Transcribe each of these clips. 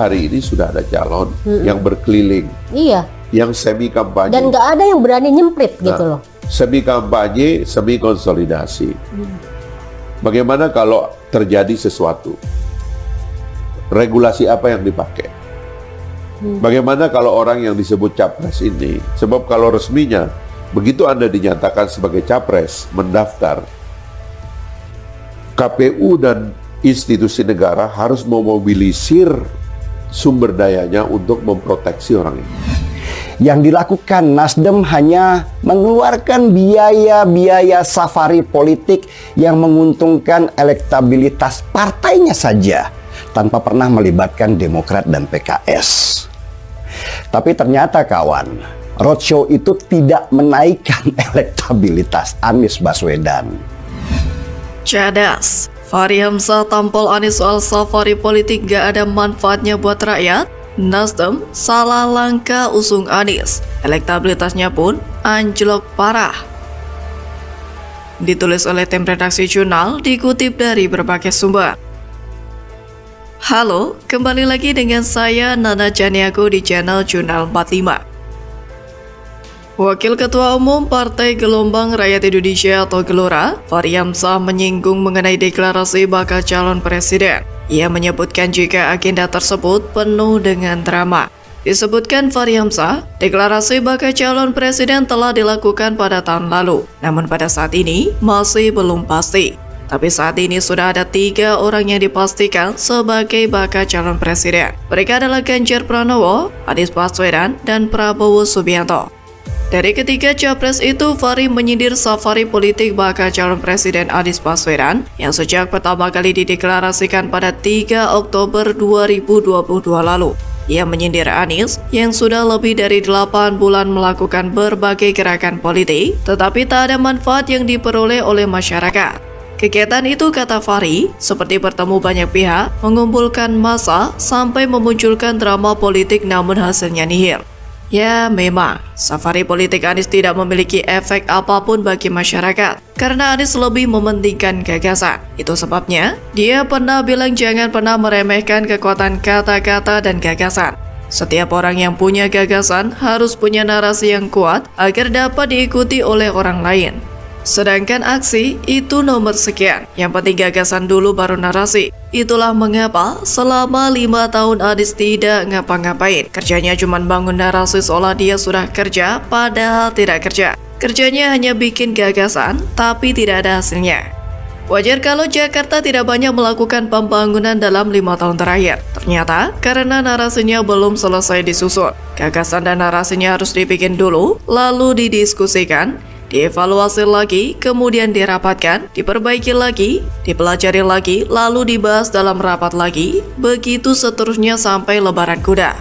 hari ini sudah ada calon yang berkeliling, yang semi kampanye. Dan nggak ada yang berani nyemprit gitu loh. Semi kampanye, semi konsolidasi. Bagaimana kalau terjadi sesuatu? Regulasi apa yang dipakai? Bagaimana kalau orang yang disebut capres ini? Sebab kalau resminya, begitu Anda dinyatakan sebagai capres, mendaftar, KPU dan institusi negara harus memobilisir sumber dayanya untuk memproteksi orang ini. Yang dilakukan Nasdem hanya mengeluarkan biaya-biaya safari politik yang menguntungkan elektabilitas partainya saja, tanpa pernah melibatkan Demokrat dan PKS. Tapi ternyata kawan, roadshow itu tidak menaikkan elektabilitas Anies Baswedan. Cadas, Fahri Hamzah tampol Anies soal safari politik gak ada manfaatnya buat rakyat. Nasdem salah langkah usung Anies, elektabilitasnya pun anjlok parah. Ditulis oleh tim redaksi jurnal, dikutip dari berbagai sumber. Halo, kembali lagi dengan saya Nana Janiago di channel Jurnal 45. Wakil Ketua Umum Partai Gelombang Rakyat Indonesia atau Gelora, Fahri Hamzah menyinggung mengenai deklarasi bakal calon presiden. Ia menyebutkan jika agenda tersebut penuh dengan drama. Disebutkan Fahri Hamzah, deklarasi bakal calon presiden telah dilakukan pada tahun lalu, namun pada saat ini masih belum pasti. Tapi saat ini sudah ada 3 orang yang dipastikan sebagai bakal calon presiden. Mereka adalah Ganjar Pranowo, Anies Baswedan, dan Prabowo Subianto. Dari ketiga capres itu, Fahri menyindir safari politik bakal calon presiden Anies Baswedan yang sejak pertama kali dideklarasikan pada 3 Oktober 2022 lalu. Ia menyindir Anies yang sudah lebih dari 8 bulan melakukan berbagai gerakan politik, tetapi tak ada manfaat yang diperoleh oleh masyarakat. Kegiatan itu, kata Fahri, seperti bertemu banyak pihak, mengumpulkan massa, sampai memunculkan drama politik namun hasilnya nihil. Ya, memang, safari politik Anies tidak memiliki efek apapun bagi masyarakat, karena Anies lebih mementingkan gagasan. Itu sebabnya, dia pernah bilang jangan pernah meremehkan kekuatan kata-kata dan gagasan. Setiap orang yang punya gagasan harus punya narasi yang kuat agar dapat diikuti oleh orang lain. Sedangkan aksi itu nomor sekian, yang penting gagasan dulu baru narasi. Itulah mengapa selama 5 tahun Anies tidak ngapa-ngapain. Kerjanya cuma bangun narasi seolah dia sudah kerja, padahal tidak kerja. Kerjanya hanya bikin gagasan, tapi tidak ada hasilnya. Wajar kalau Jakarta tidak banyak melakukan pembangunan dalam 5 tahun terakhir. Ternyata karena narasinya belum selesai disusun. Gagasan dan narasinya harus dibikin dulu, lalu didiskusikan, dievaluasi lagi, kemudian dirapatkan, diperbaiki lagi, dipelajari lagi, lalu dibahas dalam rapat lagi, begitu seterusnya sampai lebaran kuda.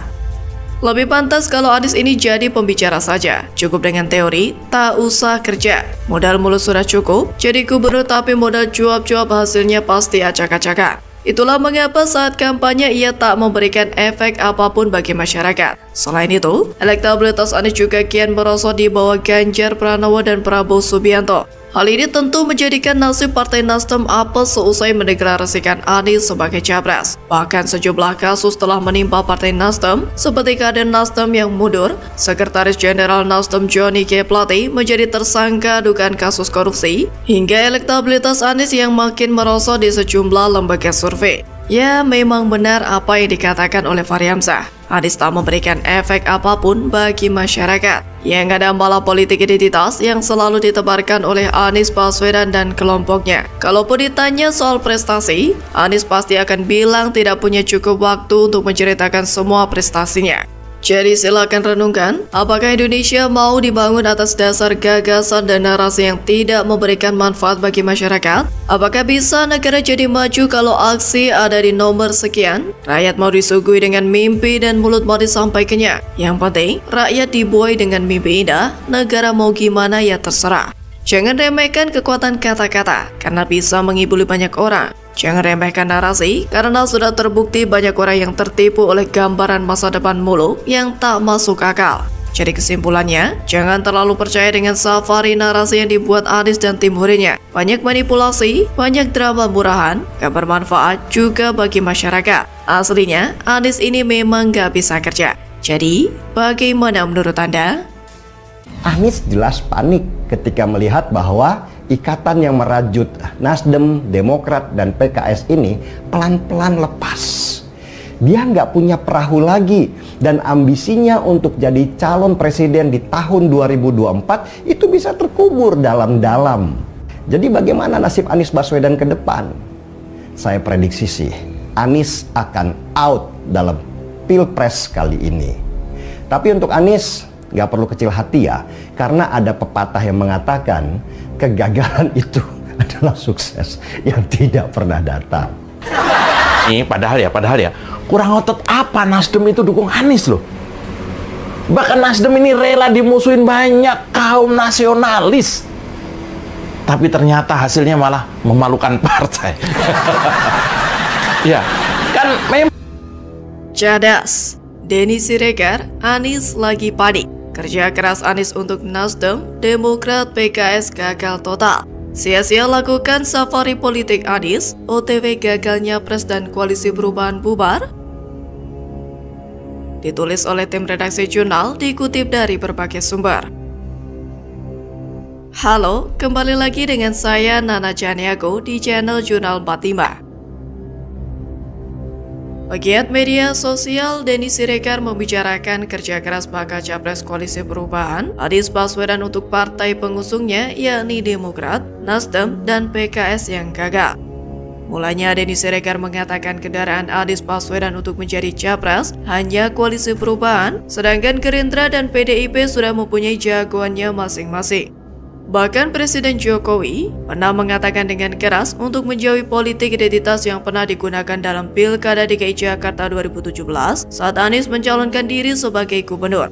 Lebih pantas kalau Anies ini jadi pembicara saja, cukup dengan teori, tak usah kerja. Modal mulut sudah cukup, jadi gubernur tapi modal cuap-cuap hasilnya pasti acak-acakan. Itulah mengapa saat kampanye ia tak memberikan efek apapun bagi masyarakat. Selain itu, elektabilitas Anies juga kian merosot di bawah Ganjar Pranowo dan Prabowo Subianto. Hal ini tentu menjadikan nasib Partai Nasdem apes seusai mendeklarasikan Anies sebagai capres. Bahkan sejumlah kasus telah menimpa Partai Nasdem, seperti kader Nasdem yang mundur, Sekretaris Jenderal Nasdem Johnny G. Plate menjadi tersangka dugaan kasus korupsi, hingga elektabilitas Anies yang makin merosot di sejumlah lembaga survei. Ya, memang benar apa yang dikatakan oleh Fahri Hamzah. Anies tak memberikan efek apapun bagi masyarakat. Yang ada malah politik identitas yang selalu ditebarkan oleh Anies Baswedan dan kelompoknya. Kalaupun ditanya soal prestasi, Anies pasti akan bilang tidak punya cukup waktu untuk menceritakan semua prestasinya. Jadi silakan renungkan, apakah Indonesia mau dibangun atas dasar gagasan dan narasi yang tidak memberikan manfaat bagi masyarakat? Apakah bisa negara jadi maju kalau aksi ada di nomor sekian? Rakyat mau disuguhi dengan mimpi dan mulut mau disampaikannya. Yang penting, rakyat dibuai dengan mimpi indah, negara mau gimana ya terserah. Jangan remehkan kekuatan kata-kata, karena bisa menghibur banyak orang. Jangan remehkan narasi, karena sudah terbukti banyak orang yang tertipu oleh gambaran masa depan muluk yang tak masuk akal. Jadi kesimpulannya, jangan terlalu percaya dengan safari narasi yang dibuat Anies dan tim hurinya. Banyak manipulasi, banyak drama murahan, gak bermanfaat juga bagi masyarakat. Aslinya, Anies ini memang gak bisa kerja. Jadi, bagaimana menurut Anda? Anies jelas panik ketika melihat bahwa ikatan yang merajut Nasdem, Demokrat, dan PKS ini pelan-pelan lepas. Dia nggak punya perahu lagi, dan ambisinya untuk jadi calon presiden di tahun 2024 itu bisa terkubur dalam-dalam. Jadi bagaimana nasib Anies Baswedan ke depan? Saya prediksi sih, Anies akan out dalam Pilpres kali ini. Tapi untuk Anies nggak perlu kecil hati ya, karena ada pepatah yang mengatakan kegagalan itu adalah sukses yang tidak pernah datang. Padahal ya, kurang otot apa Nasdem itu dukung Anies loh. Bahkan Nasdem ini rela dimusuhin banyak kaum nasionalis. Tapi ternyata hasilnya malah memalukan partai. Ya, kan memang. Cadas, Denny Siregar, Anies lagi panik. Kerja keras Anies untuk Nasdem, Demokrat, PKS gagal total. Sia-sia lakukan safari politik Anies, OTW gagalnya Pres dan Koalisi Perubahan bubar. Ditulis oleh tim redaksi jurnal, dikutip dari berbagai sumber. Halo, kembali lagi dengan saya Nana Janiago di channel Jurnal 45. Pegiat media sosial Denny Siregar membicarakan kerja keras bakal capres Koalisi Perubahan Anies Baswedan untuk partai pengusungnya yakni Demokrat, Nasdem, dan PKS yang gagal. Mulanya Denny Siregar mengatakan kendaraan Anies Baswedan untuk menjadi capres hanya Koalisi Perubahan, sedangkan Gerindra dan PDIP sudah mempunyai jagoannya masing-masing. Bahkan Presiden Jokowi pernah mengatakan dengan keras untuk menjauhi politik identitas yang pernah digunakan dalam Pilkada DKI Jakarta 2017 saat Anies mencalonkan diri sebagai gubernur.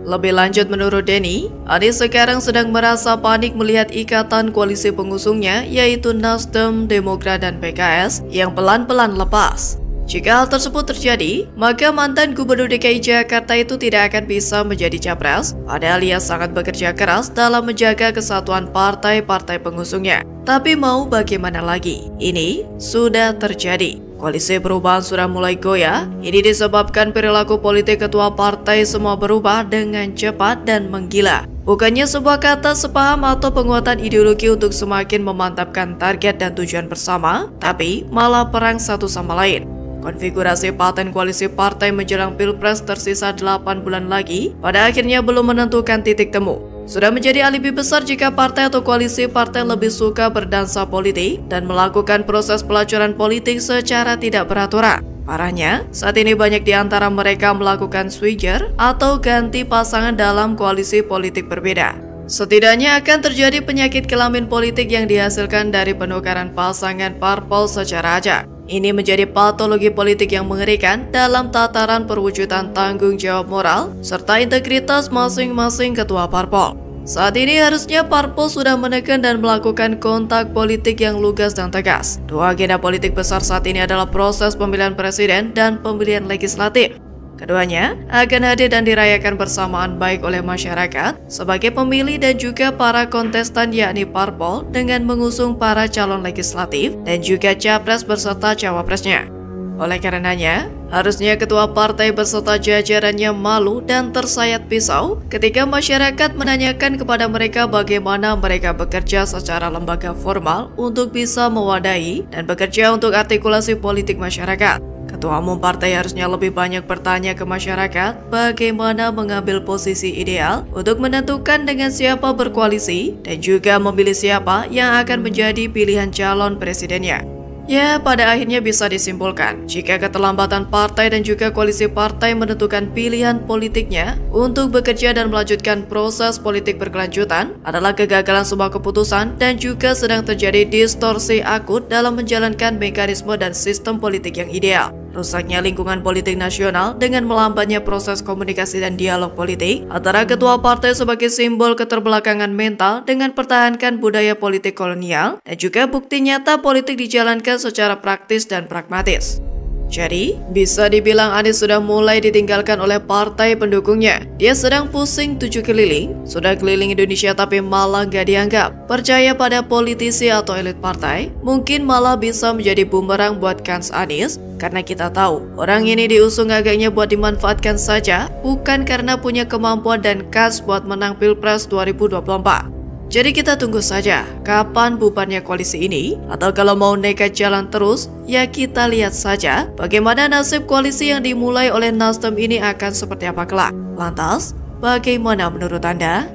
Lebih lanjut menurut Denny, Anies sekarang sedang merasa panik melihat ikatan koalisi pengusungnya yaitu Nasdem, Demokrat, dan PKS yang pelan-pelan lepas. Jika hal tersebut terjadi, maka mantan Gubernur DKI Jakarta itu tidak akan bisa menjadi capres, padahal ia sangat bekerja keras dalam menjaga kesatuan partai-partai pengusungnya. Tapi mau bagaimana lagi? Ini sudah terjadi. Koalisi Perubahan sudah mulai goyah. Ini disebabkan perilaku politik ketua partai semua berubah dengan cepat dan menggila. Bukannya sebuah kata sepaham atau penguatan ideologi untuk semakin memantapkan target dan tujuan bersama, tapi malah perang satu sama lain. Konfigurasi paten koalisi partai menjelang Pilpres tersisa 8 bulan lagi, pada akhirnya belum menentukan titik temu. Sudah menjadi alibi besar jika partai atau koalisi partai lebih suka berdansa politik dan melakukan proses pelacuran politik secara tidak beraturan. Parahnya, saat ini banyak di antara mereka melakukan switcher atau ganti pasangan dalam koalisi politik berbeda. Setidaknya akan terjadi penyakit kelamin politik yang dihasilkan dari penukaran pasangan parpol secara acak. Ini menjadi patologi politik yang mengerikan dalam tataran perwujudan tanggung jawab moral serta integritas masing-masing ketua parpol. Saat ini harusnya parpol sudah menekan dan melakukan kontak politik yang lugas dan tegas. Dua agenda politik besar saat ini adalah proses pemilihan presiden dan pemilihan legislatif. Keduanya akan hadir dan dirayakan bersamaan baik oleh masyarakat sebagai pemilih dan juga para kontestan yakni parpol dengan mengusung para calon legislatif dan juga capres beserta cawapresnya. Oleh karenanya, harusnya ketua partai beserta jajarannya malu dan tersayat pisau ketika masyarakat menanyakan kepada mereka bagaimana mereka bekerja secara lembaga formal untuk bisa mewadahi dan bekerja untuk artikulasi politik masyarakat. Ketua umum partai harusnya lebih banyak bertanya ke masyarakat bagaimana mengambil posisi ideal untuk menentukan dengan siapa berkoalisi dan juga memilih siapa yang akan menjadi pilihan calon presidennya. Ya, pada akhirnya bisa disimpulkan jika keterlambatan partai dan juga koalisi partai menentukan pilihan politiknya untuk bekerja dan melanjutkan proses politik berkelanjutan adalah kegagalan sebuah keputusan dan juga sedang terjadi distorsi akut dalam menjalankan mekanisme dan sistem politik yang ideal. Rusaknya lingkungan politik nasional dengan melambatnya proses komunikasi dan dialog politik antara ketua partai sebagai simbol keterbelakangan mental dengan pertahankan budaya politik kolonial dan juga bukti nyata politik dijalankan secara praktis dan pragmatis. Jadi, bisa dibilang Anies sudah mulai ditinggalkan oleh partai pendukungnya. Dia sedang pusing 7 keliling, sudah keliling Indonesia tapi malah gak dianggap. Percaya pada politisi atau elit partai, mungkin malah bisa menjadi bumerang buat kans Anies, karena kita tahu, orang ini diusung agaknya buat dimanfaatkan saja, bukan karena punya kemampuan dan kans buat menang Pilpres 2024. Jadi kita tunggu saja kapan bubarnya koalisi ini, atau kalau mau nekat jalan terus, ya kita lihat saja bagaimana nasib koalisi yang dimulai oleh Nasdem ini akan seperti apa kelak. Lantas, bagaimana menurut Anda?